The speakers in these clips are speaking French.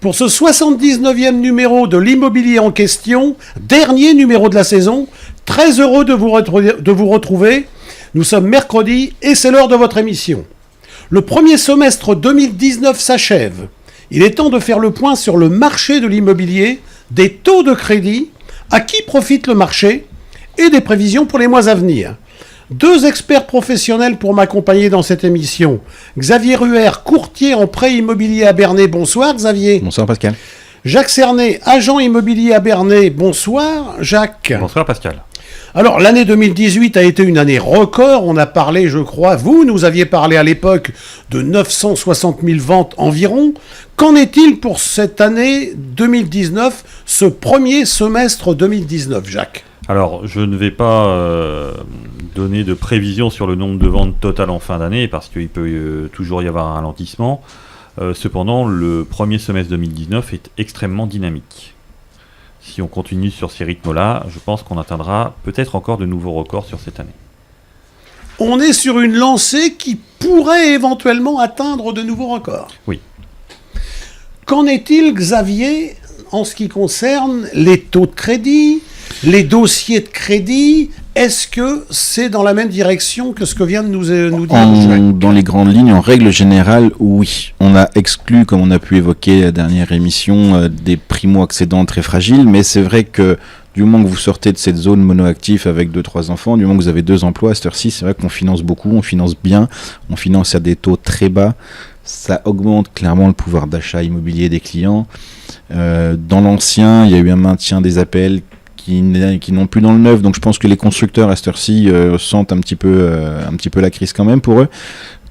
Pour ce 79e numéro de l'immobilier en question, dernier numéro de la saison, très heureux de vous retrouver. Nous sommes mercredi et c'est l'heure de votre émission. Le premier semestre 2019 s'achève. Il est temps de faire le point sur le marché de l'immobilier, des taux de crédit, à qui profite le marché et des prévisions pour les mois à venir. Deux experts professionnels pour m'accompagner dans cette émission. Xavier Ruher, courtier en prêt immobilier à Bernay. Bonsoir Xavier. Bonsoir Pascal. Jacques Cernet, agent immobilier à Bernay. Bonsoir Jacques. Bonsoir Pascal. Alors l'année 2018 a été une année record. On a parlé, je crois, vous nous aviez parlé à l'époque de 960 000 ventes environ. Qu'en est-il pour cette année 2019, ce premier semestre 2019, Jacques ? Alors, je ne vais pas donner de prévision sur le nombre de ventes totales en fin d'année, parce qu'il peut toujours y avoir un ralentissement. Cependant, le premier semestre 2019 est extrêmement dynamique. Si on continue sur ces rythmes-là, je pense qu'on atteindra peut-être encore de nouveaux records sur cette année. On est sur une lancée qui pourrait éventuellement atteindre de nouveaux records. Oui. Qu'en est-il, Xavier, en ce qui concerne les taux de crédit, les dossiers de crédit? Est-ce que c'est dans la même direction que ce que vient de nous dire Dans les grandes lignes, en règle générale, oui. On a exclu, comme on a pu évoquer la dernière émission, des primo-accédants très fragiles, mais c'est vrai que du moment que vous sortez de cette zone monoactif avec 2-3 enfants, du moment que vous avez 2 emplois, à cette heure-ci, c'est vrai qu'on finance beaucoup, on finance bien, on finance à des taux très bas. Ça augmente clairement le pouvoir d'achat immobilier des clients. Dans l'ancien, il y a eu un maintien des APL qui n'ont plus dans le neuf, donc je pense que les constructeurs à cette heure-ci sentent un petit peu la crise quand même pour eux,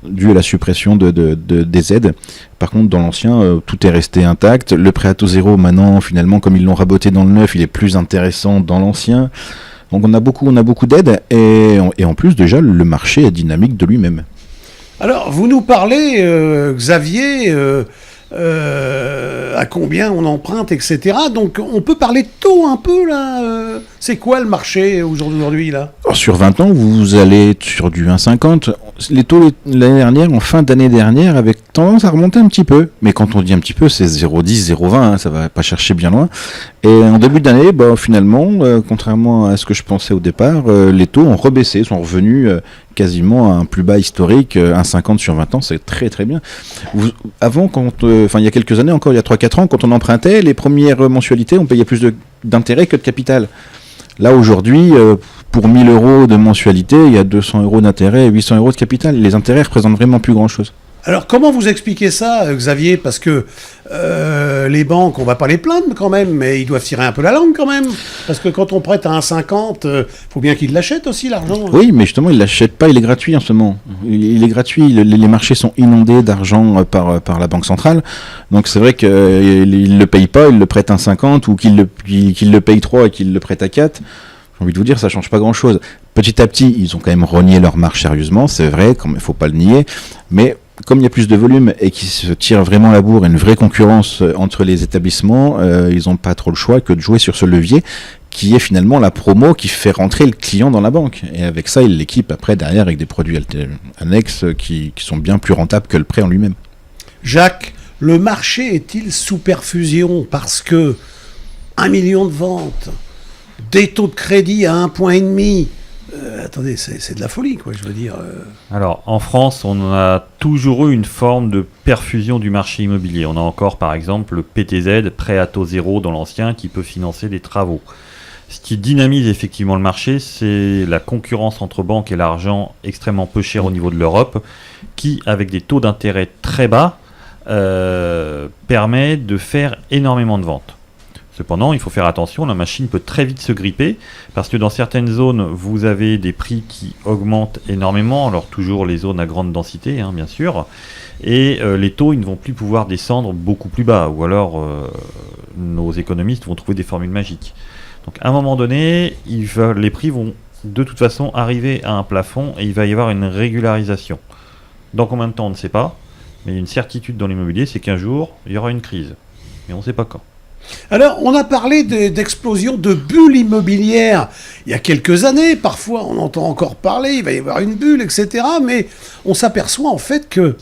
dû à la suppression des aides. Par contre, dans l'ancien, tout est resté intact. Le prêt à taux zéro, maintenant, finalement, comme ils l'ont raboté dans le neuf, il est plus intéressant dans l'ancien. Donc on a beaucoup d'aides, et en plus, déjà, le marché est dynamique de lui-même. Alors, vous nous parlez, Xavier, à combien on emprunte, etc. Donc, on peut parler de taux un peu, là. C'est quoi le marché aujourd'hui, là ? Alors, sur 20 ans, vous allez sur du 1,50. Les taux l'année dernière, en fin d'année dernière, avaient tendance à remonter un petit peu. Mais quand on dit un petit peu, c'est 0,10, 0,20, hein, ça va pas chercher bien loin. Et en début d'année, finalement, contrairement à ce que je pensais au départ, les taux ont rebaissé, sont revenus quasiment à un plus bas historique, 1,50 sur 20 ans, c'est très très bien. Avant, il y a quelques années, encore il y a 3-4 ans, quand on empruntait, les premières mensualités, on payait plus d'intérêt que de capital. Là, aujourd'hui, pour 1 000 euros de mensualité, il y a 200 euros d'intérêt et 800 euros de capital. Les intérêts représentent vraiment plus grand-chose. Alors, comment vous expliquez ça, Xavier ? Parce que les banques, on va pas les plaindre quand même, mais ils doivent tirer un peu la langue quand même. Parce que quand on prête à 1,50, faut bien qu'ils l'achètent aussi, l'argent. Oui, mais justement, ils l'achètent pas, il est gratuit en ce moment. Il est gratuit, les marchés sont inondés d'argent par la Banque centrale. Donc c'est vrai qu'ils le payent pas, ils le prêtent à 1,50 ou qu'ils le payent 3 et qu'ils le prêtent à 4. J'ai envie de vous dire, ça change pas grand-chose. Petit à petit, ils ont quand même renié leur marge sérieusement, c'est vrai, il faut pas le nier, mais comme il y a plus de volume et qu'ils se tirent vraiment la bourre, une vraie concurrence entre les établissements, ils n'ont pas trop le choix que de jouer sur ce levier qui est finalement la promo qui fait rentrer le client dans la banque. Et avec ça, ils l'équipent après derrière avec des produits annexes qui sont bien plus rentables que le prêt en lui-même. Jacques, le marché est-il sous perfusion parce que 1 million de ventes, des taux de crédit à 1,5 point, attendez, c'est de la folie, quoi, je veux dire. Alors, en France, on a toujours eu une forme de perfusion du marché immobilier. On a encore, par exemple, le PTZ, prêt à taux zéro dans l'ancien, qui peut financer des travaux. Ce qui dynamise effectivement le marché, c'est la concurrence entre banques et l'argent extrêmement peu cher au niveau de l'Europe, qui, avec des taux d'intérêt très bas, permet de faire énormément de ventes. Cependant, il faut faire attention, la machine peut très vite se gripper, parce que dans certaines zones, vous avez des prix qui augmentent énormément, alors toujours les zones à grande densité, hein, bien sûr, et les taux, ils ne vont plus pouvoir descendre beaucoup plus bas, ou alors nos économistes vont trouver des formules magiques. Donc à un moment donné, les prix vont de toute façon arriver à un plafond, et il va y avoir une régularisation. Dans combien de temps, on ne sait pas, mais une certitude dans l'immobilier, c'est qu'un jour, il y aura une crise, mais on ne sait pas quand. Alors, on a parlé d'explosion de bulles immobilières il y a quelques années. Parfois, on entend encore parler, il va y avoir une bulle, etc. Mais on s'aperçoit en fait que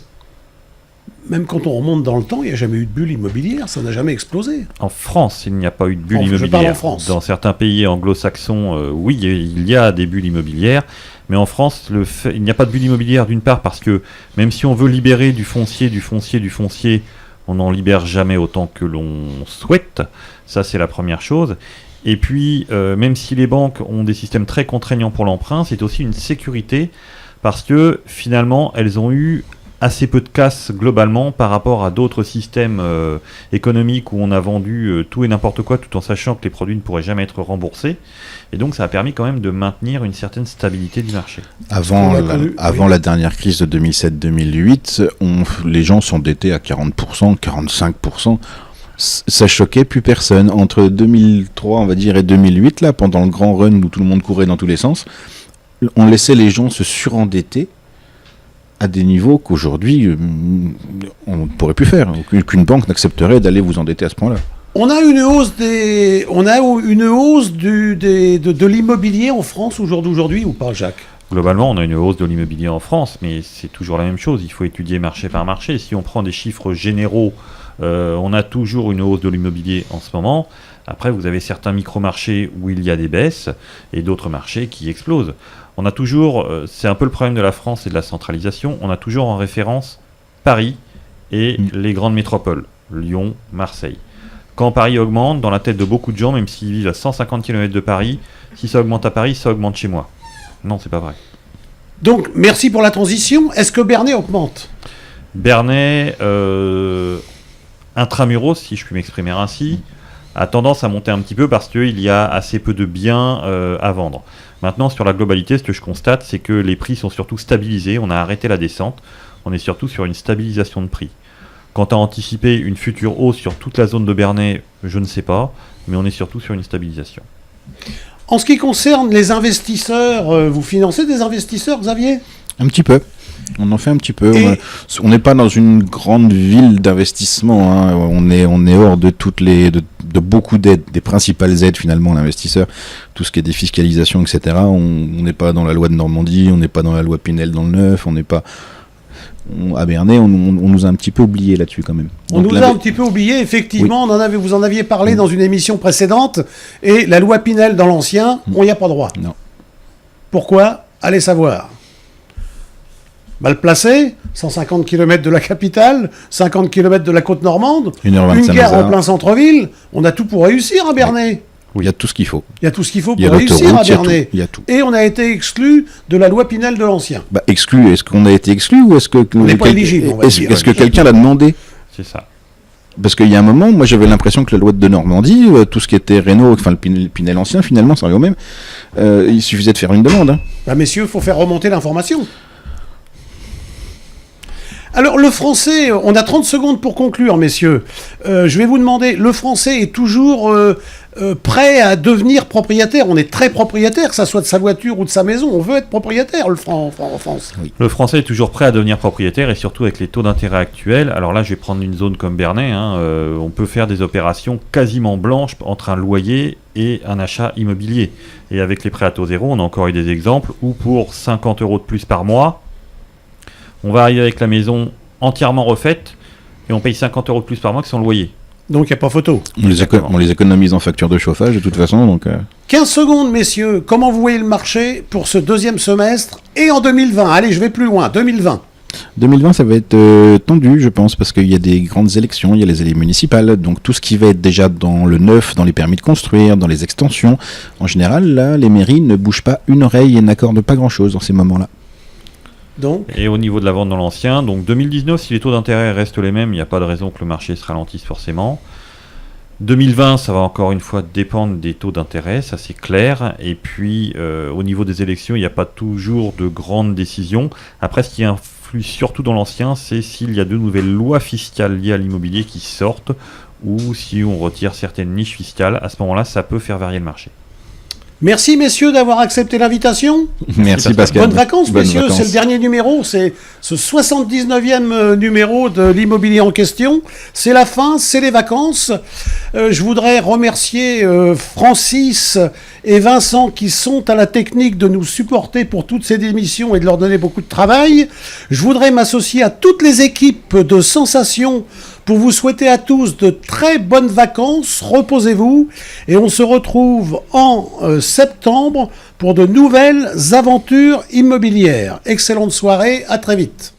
même quand on remonte dans le temps, il n'y a jamais eu de bulle immobilière, ça n'a jamais explosé. En France, il n'y a pas eu de bulle Je immobilière. parle en France. Dans certains pays anglo-saxons, oui, il y a des bulles immobilières. Mais en France, il n'y a pas de bulle immobilière d'une part parce que même si on veut libérer du foncier, on n'en libère jamais autant que l'on souhaite. Ça, c'est la première chose. Et puis, même si les banques ont des systèmes très contraignants pour l'emprunt, c'est aussi une sécurité parce que finalement, elles ont eu assez peu de casse globalement par rapport à d'autres systèmes économiques où on a vendu tout et n'importe quoi tout en sachant que les produits ne pourraient jamais être remboursés. Et donc ça a permis quand même de maintenir une certaine stabilité du marché. Avant la dernière crise de 2007-2008, les gens s'endettaient à 40%, 45%. Ça choquait plus personne. Entre 2003, on va dire, et 2008, là, pendant le grand run où tout le monde courait dans tous les sens, on laissait les gens se surendetter à des niveaux qu'aujourd'hui, on ne pourrait plus faire. Aucune banque n'accepterait d'aller vous endetter à ce point-là. On a une hausse de l'immobilier en France aujourd'hui ou pas, Jacques? Globalement, on a une hausse de l'immobilier en France, mais c'est toujours la même chose. Il faut étudier marché par marché. Si on prend des chiffres généraux, on a toujours une hausse de l'immobilier en ce moment. Après, vous avez certains micro-marchés où il y a des baisses et d'autres marchés qui explosent. On a toujours, c'est un peu le problème de la France et de la centralisation, on a toujours en référence Paris et les grandes métropoles, Lyon, Marseille. Quand Paris augmente, dans la tête de beaucoup de gens, même s'ils vivent à 150 km de Paris, si ça augmente à Paris, ça augmente chez moi. Non, c'est pas vrai. Donc, merci pour la transition. Est-ce que Bernay augmente? Bernay, intramuros, si je puis m'exprimer ainsi, a tendance à monter un petit peu parce qu'il y a assez peu de biens à vendre. Maintenant, sur la globalité, ce que je constate, c'est que les prix sont surtout stabilisés. On a arrêté la descente. On est surtout sur une stabilisation de prix. Quant à anticiper une future hausse sur toute la zone de Bernay, je ne sais pas, mais on est surtout sur une stabilisation. En ce qui concerne les investisseurs, vous financez des investisseurs, Xavier? Un petit peu. On en fait un petit peu. On n'est pas dans une grande ville d'investissement. Hein. On est hors de de beaucoup d'aides, des principales aides finalement l'investisseur. Tout ce qui est défiscalisation, etc. On n'est pas dans la loi de Normandie, on n'est pas dans la loi Pinel dans le Neuf, on n'est pas. À Bernay, on nous a un petit peu oublié là-dessus quand même. On nous a un petit peu oublié, effectivement. Oui. Vous en aviez parlé dans une émission précédente. Et la loi Pinel dans l'ancien, on n'y a pas droit. Non. Pourquoi? Allez savoir. Mal placé, 150 km de la capitale, 50 km de la côte normande, 1h25 une gare en plein centre-ville, on a tout pour réussir à Bernay. Oui. Il y a tout ce qu'il faut. Il y a tout ce qu'il faut pour réussir à Bernay. Il y a tout. Et on a été exclu de la loi Pinel de l'ancien. Exclu, est-ce qu'on a été exclu ou est-ce que... On n'est pas éligible, on va dire. Est-ce que quelqu'un l'a demandé? C'est ça. Parce qu'il y a un moment, moi j'avais l'impression que la loi de Normandie, tout ce qui était Renault, enfin le Pinel ancien finalement, ça revient au même, il suffisait de faire une demande. Hein. Messieurs, il faut faire remonter l'information. Alors, le français, on a 30 secondes pour conclure, messieurs. Je vais vous demander, le français est toujours prêt à devenir propriétaire. On est très propriétaire, que ça soit de sa voiture ou de sa maison. On veut être propriétaire, en France. Oui. Le français est toujours prêt à devenir propriétaire, et surtout avec les taux d'intérêt actuels. Alors là, je vais prendre une zone comme Bernay. On peut faire des opérations quasiment blanches entre un loyer et un achat immobilier. Et avec les prêts à taux zéro, on a encore eu des exemples où pour 50 € de plus par mois, on va arriver avec la maison entièrement refaite et on paye 50 € de plus par mois que son loyer. Donc il n'y a pas photo. On les économise en facture de chauffage de toute façon. Donc 15 secondes, messieurs. Comment vous voyez le marché pour ce deuxième semestre et en 2020? Allez, je vais plus loin. 2020. 2020, ça va être tendu, je pense, parce qu'il y a des grandes élections, il y a les élections municipales, donc tout ce qui va être déjà dans le neuf, dans les permis de construire, dans les extensions, en général, là, les mairies ne bougent pas une oreille et n'accordent pas grand-chose dans ces moments-là. Donc. Et au niveau de la vente dans l'ancien, donc 2019, si les taux d'intérêt restent les mêmes, il n'y a pas de raison que le marché se ralentisse forcément. 2020, ça va encore une fois dépendre des taux d'intérêt, ça c'est clair. Et puis au niveau des élections, il n'y a pas toujours de grandes décisions. Après, ce qui influe surtout dans l'ancien, c'est s'il y a de nouvelles lois fiscales liées à l'immobilier qui sortent, ou si on retire certaines niches fiscales. À ce moment-là, ça peut faire varier le marché. Merci messieurs d'avoir accepté l'invitation. Merci Pascal. Bonnes vacances Bonnes messieurs, vacances. c'est le dernier numéro, c'est ce 79e numéro de l'immobilier en question. C'est la fin, c'est les vacances. Je voudrais remercier Francis et Vincent qui sont à la technique de nous supporter pour toutes ces émissions et de leur donner beaucoup de travail. Je voudrais m'associer à toutes les équipes de Sensation pour vous souhaiter à tous de très bonnes vacances, reposez-vous, et on se retrouve en septembre pour de nouvelles aventures immobilières. Excellente soirée, à très vite.